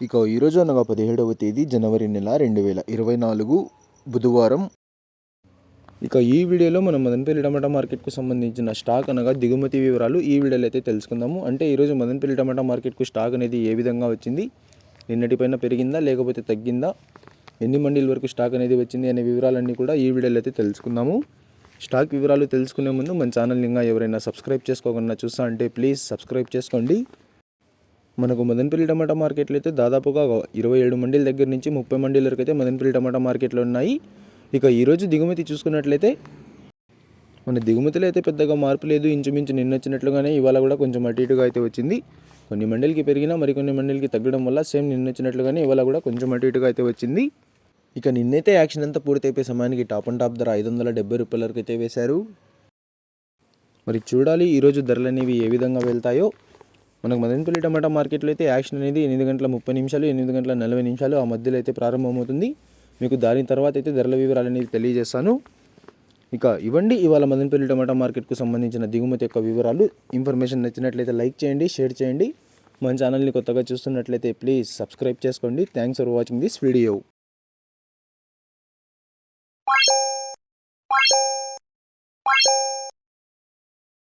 ఇక ఈరోజు అనగా 17వ తేదీ జనవరి నెల 2024 బుధవారం. ఇక ఈ వీడియోలో మనం మదనపల్లి టమాటా మార్కెట్కు సంబంధించిన స్టాక్ అనగా దిగుమతి వివరాలు ఈ వీడియోలో అయితే తెలుసుకుందాము. అంటే ఈరోజు మదనపల్లి టమాటా మార్కెట్కు స్టాక్ అనేది ఏ విధంగా వచ్చింది, నిన్నటిపైన పెరిగిందా లేకపోతే తగ్గిందా, ఎన్ని మండీల వరకు స్టాక్ అనేది వచ్చింది అనే వివరాలన్నీ కూడా ఈ వీడియోలో అయితే తెలుసుకుందాము. స్టాక్ వివరాలు తెలుసుకునే ముందు మన ఛానల్ ఇంకా ఎవరైనా సబ్స్క్రైబ్ చేసుకోకుండా చూస్తా అంటే ప్లీజ్ సబ్స్క్రైబ్ చేసుకోండి. మనకు మదనపల్లి టమాటా మార్కెట్లో అయితే దాదాపుగా 27 మండీల దగ్గర నుంచి 30 మండీల వరకు అయితే మదనపల్లి టమాటా మార్కెట్లో ఉన్నాయి. ఇక ఈరోజు దిగుమతి చూసుకున్నట్లయితే మన దిగుమతిలో అయితే పెద్దగా మార్పు లేదు. ఇంచుమించు నిన్న వచ్చినట్లుగానే ఇవాళ కూడా కొంచెం అటు ఇటుగా అయితే వచ్చింది. కొన్ని మండీలకి పెరిగినా మరికొన్ని మండీలకి తగ్గడం వల్ల సేమ్ నిన్న వచ్చినట్లుగానే ఇవాళ కూడా కొంచెం అటు ఇటుగా అయితే వచ్చింది. ఇక నిన్నైతే యాక్షన్ అంతా పూర్తయిపోయే సమయానికి టాప్ అండ్ టాప్ ధర 570 రూపాయల వరకు అయితే వేశారు. మరి చూడాలి ఈరోజు ధరలు అనేవి ఏ విధంగా వెళ్తాయో. మనకు మదనపల్లి టమాటా మార్కెట్లో అయితే యాక్షన్ అనేది 8:30 8:40 ఆ మధ్యలో అయితే ప్రారంభమవుతుంది. మీకు దాని తర్వాత అయితే ధరల వివరాలు అనేది తెలియజేస్తాను. ఇక ఇవ్వండి ఇవాళ మదనపల్లి టమాటా మార్కెట్కు సంబంధించిన దిగుమతి యొక్క వివరాలు. ఇన్ఫర్మేషన్ నచ్చినట్లయితే లైక్ చేయండి, షేర్ చేయండి. మన ఛానల్ని కొత్తగా చూస్తున్నట్లయితే ప్లీజ్ సబ్స్క్రైబ్ చేసుకోండి. Thanks for watching this video.